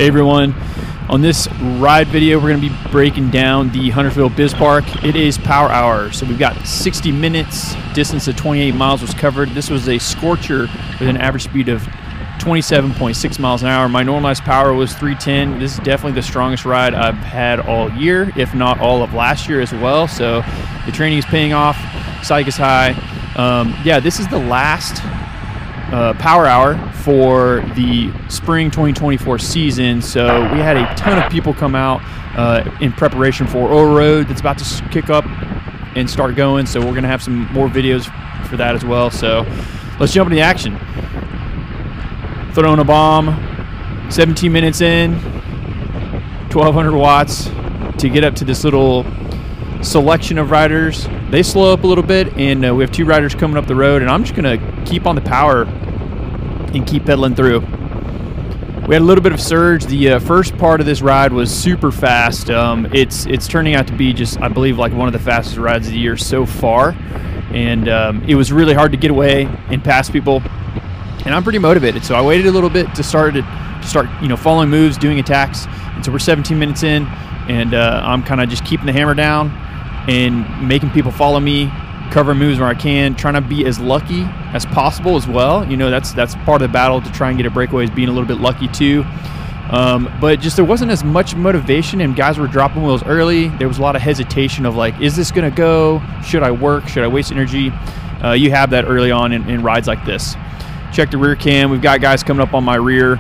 Hey everyone, on this ride video we're going to be breaking down the Huntersville Biz Park. It is Power Hour, so we've got 60 minutes, distance of 28 miles was covered. This was a scorcher with an average speed of 27.6 miles an hour. My normalized power was 310. This is definitely the strongest ride I've had all year, if not all of last year as well. So the training is paying off, psych is high. Yeah, this is the last Power Hour for the spring 2024 season, so we had a ton of people come out in preparation for Oil Road that's about to kick up and start going, so we're going to have some more videos for that as well. So let's jump into the action. Throwing a bomb, 17 minutes in, 1200 watts to get up to this little selection of riders. They slow up a little bit, and we have two riders coming up the road, and I'm just going to keep on the power and keep pedaling through. We had a little bit of surge. The first part of this ride was super fast. It's turning out to be just, I believe, like one of the fastest rides of the year so far, and it was really hard to get away and pass people, and I'm pretty motivated, so I waited a little bit to start following moves, doing attacks, and so we're 17 minutes in, and I'm kind of just keeping the hammer down and making people follow me, covering moves where I can, trying to be as lucky as possible as well. You know, that's part of the battle, to try and get a breakaway, is being a little bit lucky too. But just there wasn't as much motivation, and guys were dropping wheels early. There was a lot of hesitation of like, is this gonna go? Should I work? Should I waste energy? You have that early on in rides like this. Check the rear cam. We've got guys coming up on my rear.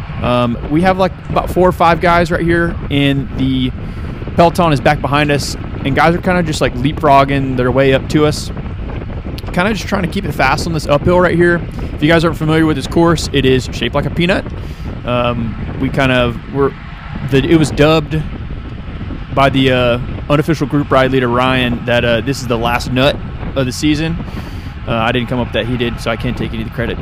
We have like about 4 or 5 guys right here, and the peloton is back behind us, and guys are kind of just like leapfrogging their way up to us, kind of just trying to keep it fast on this uphill right here. If you guys aren't familiar with this course, it is shaped like a peanut. It was dubbed by the unofficial group ride leader Ryan that this is the last nut of the season. I didn't come up with that, he did, so I can't take any of the credit.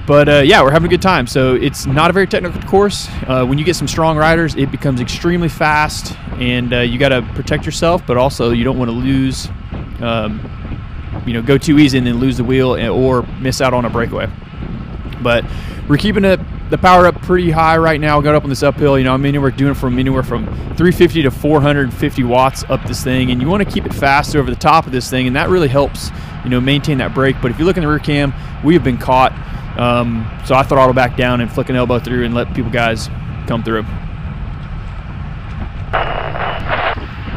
But yeah, we're having a good time. So it's not a very technical course. When you get some strong riders, it becomes extremely fast, and you got to protect yourself, but also you don't want to lose, go too easy and then lose the wheel or miss out on a breakaway. But we're keeping the power up pretty high right now. Got up on this uphill. I'm doing from anywhere from 350 to 450 watts up this thing, and you want to keep it fast over the top of this thing, and that really helps, maintain that brake. But if you look in the rear cam, we have been caught. So I throttle back down and flick an elbow through and let guys come through.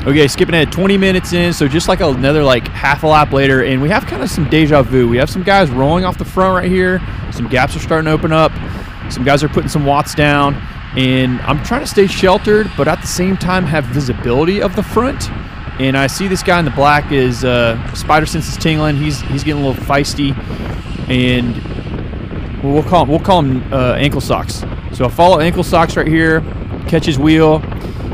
Okay, skipping ahead 20 minutes in, so just like another half a lap later, and we have kind of some deja vu. We have some guys rolling off the front right here. Some gaps are starting to open up. Some guys are putting some watts down, and I'm trying to stay sheltered, but at the same time have visibility of the front. And I see this guy in the black is spider sense is tingling. He's getting a little feisty, and we'll call him Ankle Socks. So I follow Ankle Socks right here, catch his wheel.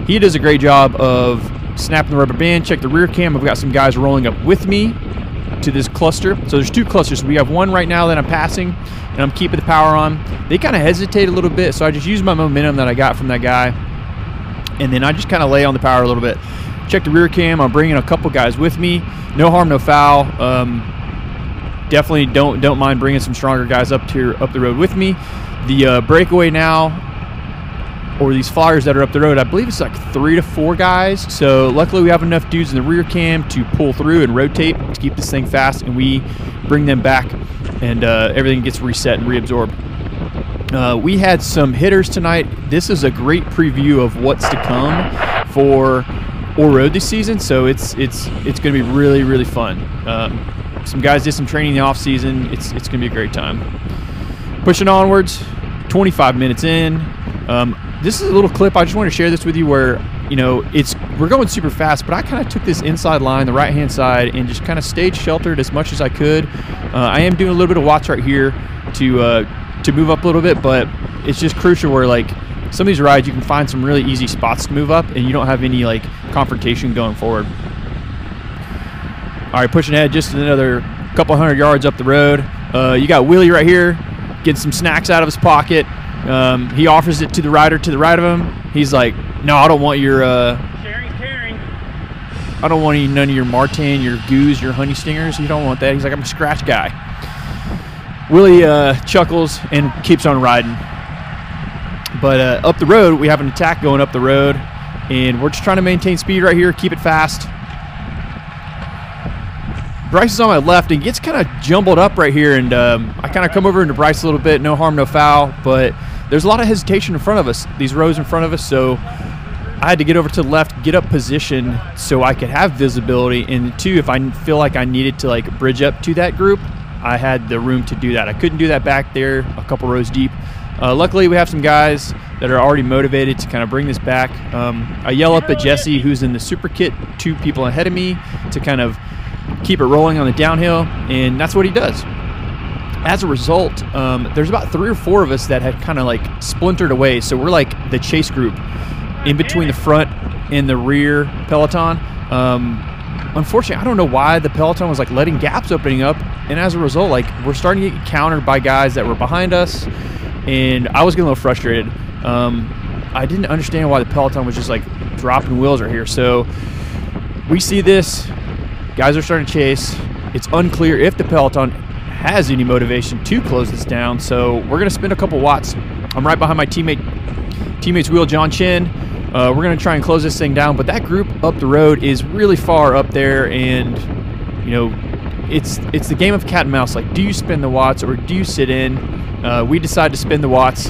He does a great job of snapping the rubber band. Check the rear cam. I've got some guys rolling up with me to this cluster. So there's 2 clusters. We have one right now that I'm passing, and I'm keeping the power on. They kind of hesitate a little bit, so I just use my momentum that I got from that guy, and then I just kind of lay on the power a little bit. Check the rear cam. I'm bringing a couple guys with me. No harm, no foul. Definitely don't mind bringing some stronger guys up the road with me. The breakaway now, or these flyers that are up the road, I believe it's like 3 to 4 guys. So luckily we have enough dudes in the rear cam to pull through and rotate to keep this thing fast, and we bring them back, and everything gets reset and reabsorbed. We had some hitters tonight. This is a great preview of what's to come for Oil Road this season, so it's going to be really, really fun. Some guys did some training in the off season. It's going to be a great time. Pushing onwards, 25 minutes in. This is a little clip. I just want to share this with you where, we're going super fast, but I kind of took this inside line, the right-hand side, and just kind of stayed sheltered as much as I could. I am doing a little bit of watts right here to move up a little bit, but it's just crucial where, some of these rides you can find some really easy spots to move up, and you don't have any, confrontation going forward. All right, pushing ahead just another couple 100 yards up the road. You got Willie right here, getting some snacks out of his pocket. He offers it to the rider to the right of him. He's like, no, I don't want your sharing's caring. I don't want none of your marten, your goose, your honey stingers. You don't want that. He's like, I'm a scratch guy. Willie chuckles and keeps on riding. But up the road, we have an attack going up the road, and we're just trying to maintain speed right here, keep it fast. Bryce is on my left and gets kind of jumbled up right here, and I kind of come over into Bryce a little bit, no harm, no foul, but there's a lot of hesitation in front of us, these rows in front of us, so I had to get over to the left, get up position so I could have visibility, and two, if I feel like I needed to like bridge up to that group, I had the room to do that. I couldn't do that back there a couple rows deep. Luckily, we have some guys that are already motivated to kind of bring this back. I yell up at Jesse, who's in the super kit, 2 people ahead of me, to kind of keep it rolling on the downhill, and that's what he does. As a result, there's about 3 or 4 of us that had kind of like splintered away, so we're like the chase group in between the front and the rear peloton. Unfortunately, I don't know why the peloton was like letting gaps opening up, and as a result, like we're starting to get countered by guys that were behind us, and I was getting a little frustrated. I didn't understand why the peloton was just like dropping wheels right here. So we see this, guys are starting to chase. It's unclear if the peloton has any motivation to close this down, so we're gonna spend a couple watts. I'm right behind my teammate's wheel, John Chin. We're gonna try and close this thing down, but that group up the road is really far up there, and you know, it's the game of cat and mouse. Like, do you spin the watts or do you sit in? We decide to spin the watts.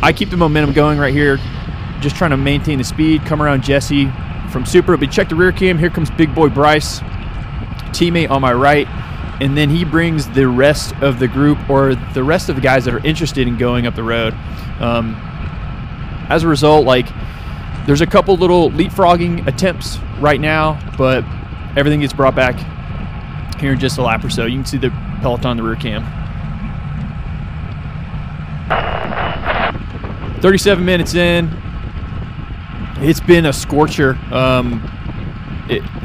I keep the momentum going right here, just trying to maintain the speed, come around Jesse from super, but check the rear cam. Here comes big boy Bryce, teammate on my right, and then he brings the rest of the group, or the rest of the guys that are interested in going up the road. As a result, like, there's a couple little leapfrogging attempts right now, but everything gets brought back here in just a lap or so. You can see the peloton in the rear cam. 37 minutes in. It's been a scorcher.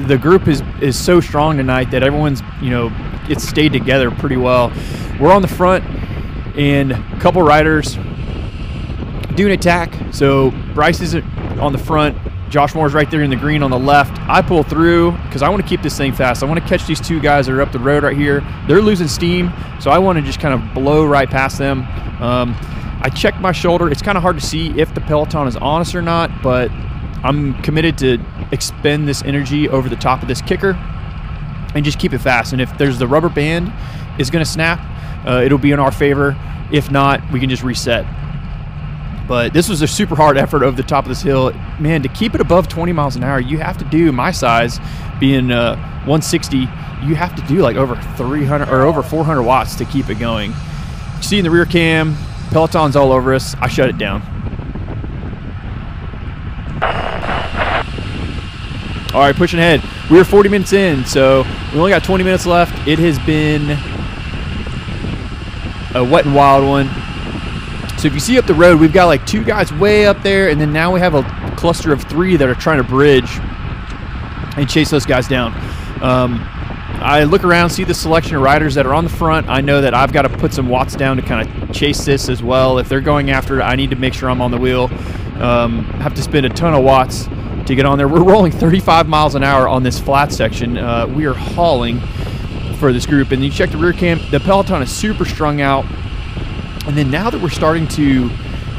The group is so strong tonight that everyone's, you know, it's stayed together pretty well. We're on the front, and a couple riders do an attack. So Bryce is on the front. Josh Moore's right there in the green on the left. I pull through because I want to keep this thing fast. I want to catch these 2 guys that are up the road right here. They're losing steam, so I want to just kind of blow right past them. I checked my shoulder. It's kind of hard to see if the peloton is on us or not, but I'm committed to expend this energy over the top of this kicker and just keep it fast. And if there's the rubber band is going to snap, it'll be in our favor. If not, we can just reset. But this was a super hard effort over the top of this hill. Man, to keep it above 20 miles an hour, you have to do, my size being 160, you have to do like over 300 or over 400 watts to keep it going. You see in the rear cam, peloton's all over us. I shut it down. All right, pushing ahead. We're 40 minutes in, so we only got 20 minutes left. It has been a wet and wild one. So if you see up the road, we've got like 2 guys way up there, and then now we have a cluster of 3 that are trying to bridge and chase those guys down. I look around, see the selection of riders that are on the front. I know that I've got to put some watts down to kind of chase this as well. If they're going after it, I need to make sure I'm on the wheel. Have to spend a ton of watts to get on there. We're rolling 35 miles an hour on this flat section. We are hauling for this group. And you check the rear cam, the peloton is super strung out. And then now that we're starting to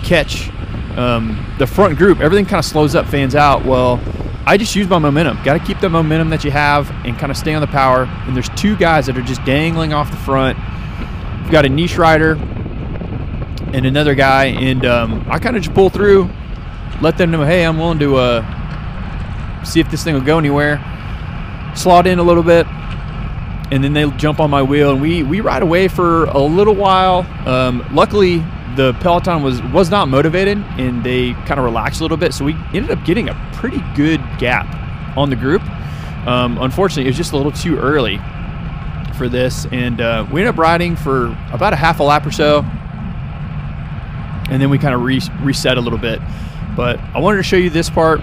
catch the front group, everything kind of slows up, fans out. Well, I just use my momentum. Got to keep the momentum that you have and kind of stay on the power. And there's 2 guys that are just dangling off the front. We've got a niche rider and another guy, and I kind of just pull through, let them know, hey, I'm willing to see if this thing will go anywhere. Slot in a little bit, and then they jump on my wheel, and we ride away for a little while. Luckily, the peloton was not motivated, and they kind of relaxed a little bit, so we ended up getting a pretty good gap on the group. Unfortunately, it was just a little too early for this, and we ended up riding for about a half a lap or so, and then we kind of reset a little bit. But I wanted to show you this part.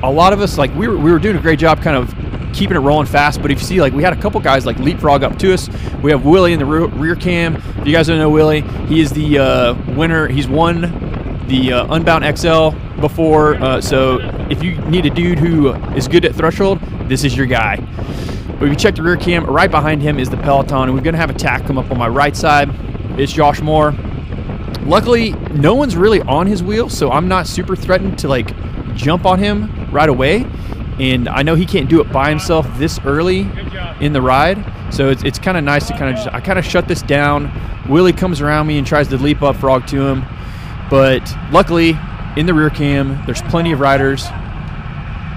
A lot of us, like, we were doing a great job kind of keeping it rolling fast, but if you see, like, we had a couple guys like leapfrog up to us. We have Willie in the rear cam. If you guys don't know Willie, he is the winner. He's won the Unbound XL before, so if you need a dude who is good at threshold, this is your guy. But if you check the rear cam, right behind him is the peloton, and we're going to have a tack come up on my right side. It's Josh Moore. Luckily, no one's really on his wheel, so I'm not super threatened to like jump on him right away. And I know he can't do it by himself this early in the ride, so it's kind of nice to I kind of shut this down. Willie comes around me and tries to leap up frog to him, but luckily in the rear cam there's plenty of riders,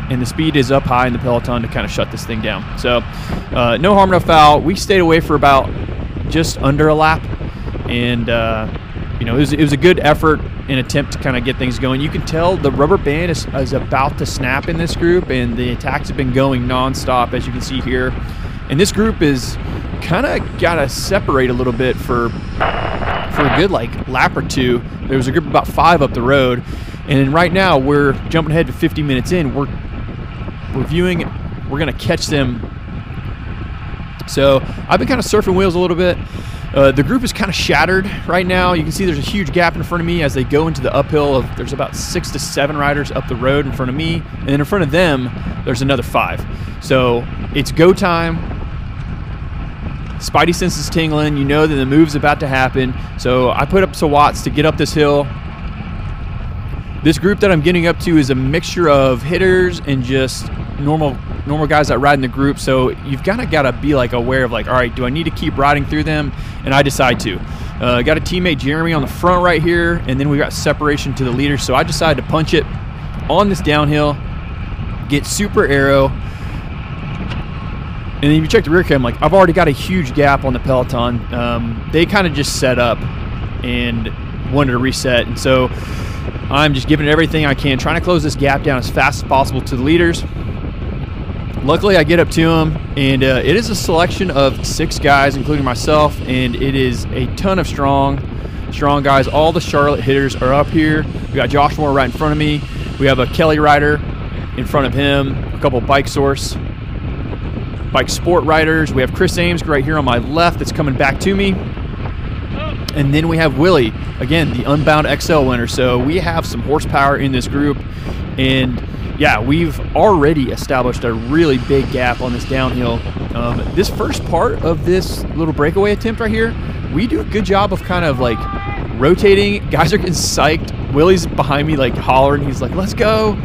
and the speed is up high in the peloton to kind of shut this thing down. So no harm, no foul. We stayed away for about just under a lap, and you know, it was a good effort and attempt to kind of get things going. You can tell the rubber band is about to snap in this group, and the attacks have been going nonstop, as you can see here. And this group is kind of got to separate a little bit for a good like lap or two. There was a group of about 5 up the road, and right now we're jumping ahead to 50 minutes in. We're reviewing. We're gonna catch them. So I've been kind of surfing wheels a little bit. The group is kind of shattered right now. You can see there's a huge gap in front of me as they go into the uphill. There's about 6 to 7 riders up the road in front of me, and then in front of them there's another 5. So it's go time. Spidey sense is tingling. You know that the move's about to happen. So I put up some watts to get up this hill. This group that I'm getting up to is a mixture of hitters and just normal guys that ride in the group. So you've kind of got to be like aware of like, all right, do I need to keep riding through them? And I decide to. Got a teammate, Jeremy, on the front right here, and then we got separation to the leaders. So I decided to punch it on this downhill, get super aero. And then if you check the rear cam, like I've already got a huge gap on the peloton. They kind of just set up and wanted to reset, and so I'm just giving it everything I can, trying to close this gap down as fast as possible to the leaders. Luckily, I get up to them, and it is a selection of 6 guys, including myself, and it is a ton of strong guys. All the Charlotte hitters are up here. We got Josh Moore right in front of me. We have a Kelly rider in front of him, a couple Bike Sport riders. We have Chris Ames right here on my left that's coming back to me. And then we have Willie, again, the Unbound XL winner. So we have some horsepower in this group. And yeah, we've already established a really big gap on this downhill. This first part of this little breakaway attempt right here, we do a good job of kind of like rotating. Guys are getting psyched. Willie's behind me like hollering. He's like, let's go.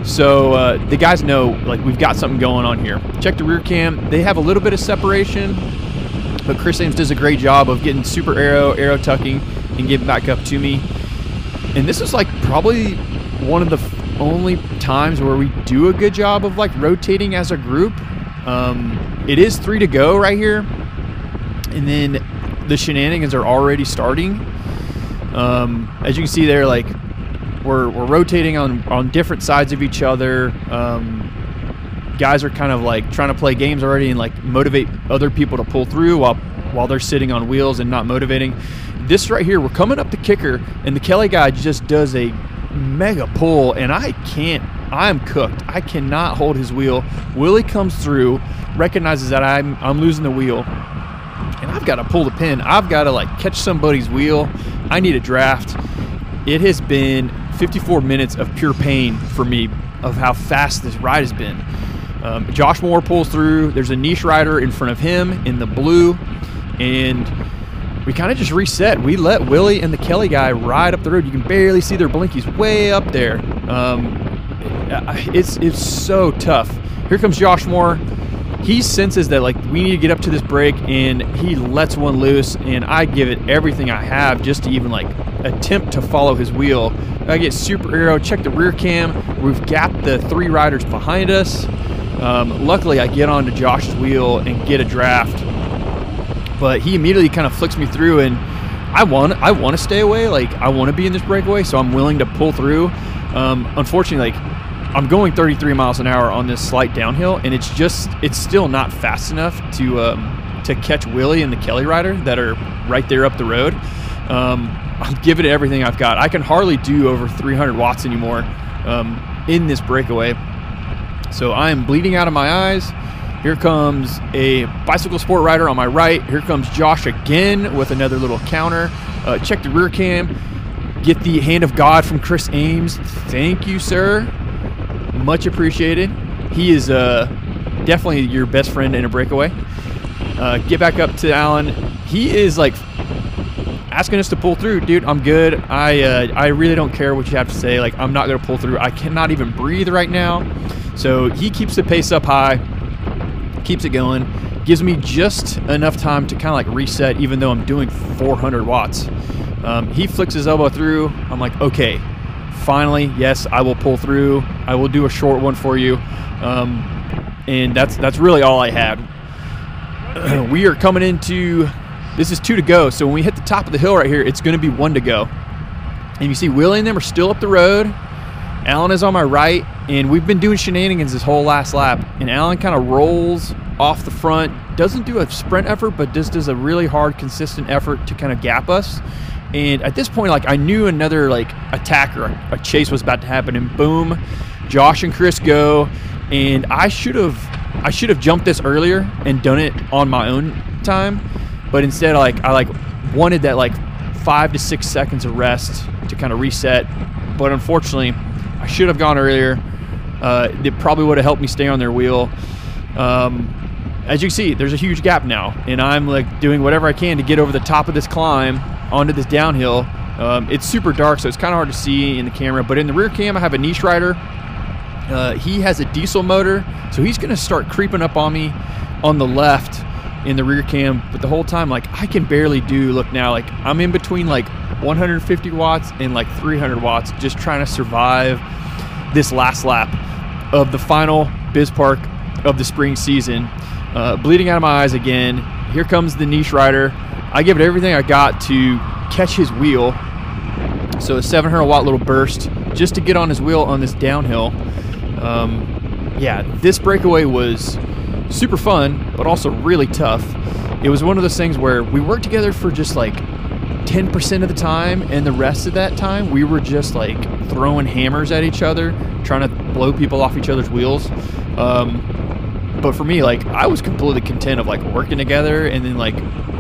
So the guys know like we've got something going on here. Check the rear cam. They have a little bit of separation, but Chris Ames does a great job of getting super aero tucking and getting back up to me. And this is like probably one of the only times where we do a good job of like rotating as a group. It is 3 to go right here, and then the shenanigans are already starting. As you can see there, like we're rotating on different sides of each other. Guys are kind of like trying to play games already and like motivate other people to pull through while they're sitting on wheels and not motivating. This right here, we're coming up the kicker, and the Kelly guy just does a mega pull, and I'm cooked. I cannot hold his wheel. Willie comes through, recognizes that I'm losing the wheel, and I've got to pull the pin. I've got to like catch somebody's wheel. I need a draft. It has been 54 minutes of pure pain for me of how fast this ride has been. Josh Moore pulls through. There's a niche rider in front of him in the blue, and we kind of just reset. We let Willie and the Kelly guy ride up the road. You can barely see their blinkies way up there. It's so tough. Here comes Josh Moore. He senses that like we need to get up to this break, and he lets one loose, and I give it everything I have just to even like attempt to follow his wheel. I get super aero. Check the rear cam. We've gapped the 3 riders behind us. Luckily, I get onto Josh's wheel and get a draft, but he immediately kind of flicks me through, and I want to stay away. Like I want to be in this breakaway, so I'm willing to pull through. Unfortunately, like I'm going 33 miles an hour on this slight downhill, and it's still not fast enough to catch Willie and the Kelly rider that are right there up the road. I'm giving it everything I've got. I can hardly do over 300 watts anymore in this breakaway. So I am bleeding out of my eyes. Here comes a bicycle sport rider on my right. Here comes Josh again with another little counter. Check the rear cam. Get the hand of God from Chris Ames. Thank you, sir. Much appreciated. He is definitely your best friend in a breakaway. Get back up to Alan. He is like asking us to pull through. Dude, I'm good. I really don't care what you have to say. Like, I'm not going to pull through. I cannot even breathe right now. So he keeps the pace up high, keeps it going, gives me just enough time to kind of like reset, even though I'm doing 400 watts. He flicks his elbow through. I'm like, okay, finally, yes, I will pull through. I will do a short one for you. And that's really all I had. We are coming into, this is 2 to go. So when we hit the top of the hill right here, it's going to be 1 to go. And you see Willie and them are still up the road. Alan is on my right, and we've been doing shenanigans this whole last lap. And Alan kind of rolls off the front, doesn't do a sprint effort, but just does a really hard, consistent effort to kind of gap us. And at this point, like, I knew another like attack or a chase was about to happen, and boom, Josh and Chris go. And I should have jumped this earlier and done it on my own time, but instead, like, I wanted that like 5 to 6 seconds of rest to kind of reset. But unfortunately, I should have gone earlier. It probably would have helped me stay on their wheel. As you can see, there's a huge gap now, and I'm like doing whatever I can to get over the top of this climb onto this downhill. It's super dark, so it's kind of hard to see in the camera, but in the rear cam, I have a niche rider. He has a diesel motor, so he's going to start creeping up on me on the left in the rear cam. But the whole time, like, I can barely do, look now, like, I'm in between like 150 watts and like 300 watts, just trying to survive this last lap of the final Biz Park of the spring season. Bleeding out of my eyes again. Here comes the niche rider. I give it everything I got to catch his wheel. So a 700 watt little burst just to get on his wheel on this downhill. Yeah, this breakaway was super fun, but also really tough. It was one of those things where we worked together for just like 10% of the time, and the rest of that time we were just like throwing hammers at each other, trying to blow people off each other's wheels. But for me, like, I was completely content of like working together, and then like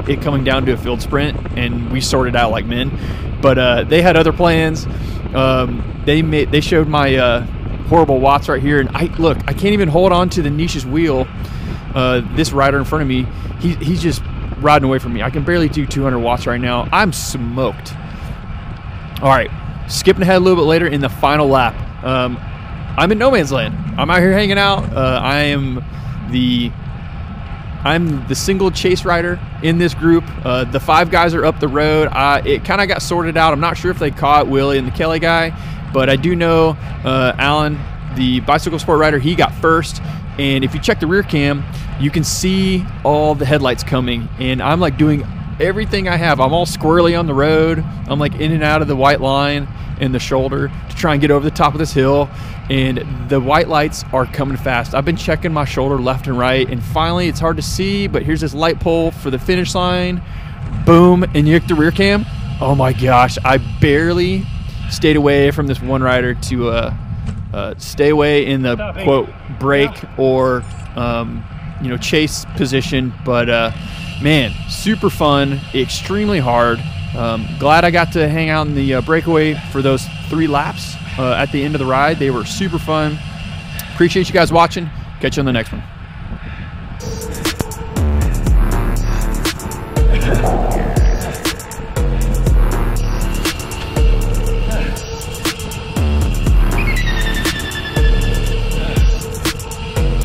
it coming down to a field sprint, and we sorted out like men. But they had other plans. They showed my horrible watts right here, and I can't even hold on to the niche's wheel. This rider in front of me, he's just riding away from me. I can barely do 200 watts right now. I'm smoked. All right, skipping ahead a little bit later in the final lap. I'm in no man's land. I'm out here hanging out. I'm the single chase rider in this group. The 5 guys are up the road. It kind of got sorted out. I'm not sure if they caught Willie and the Kelly guy, but I do know Alan, the bicycle sport rider, he got first. And if you check the rear cam, you can see all the headlights coming. And I'm like doing everything I have. I'm all squirrely on the road. I'm like in and out of the white line and the shoulder to try and get over the top of this hill. And the white lights are coming fast. I've been checking my shoulder left and right, and finally it's hard to see, but here's this light pole for the finish line. Boom, and you hit the rear cam. Oh my gosh, I barely stayed away from this one rider to stay away in the quote break or chase position. But man, super fun, extremely hard. Glad I got to hang out in the breakaway for those 3 laps at the end of the ride. They were super fun. Appreciate you guys watching. Catch you on the next one.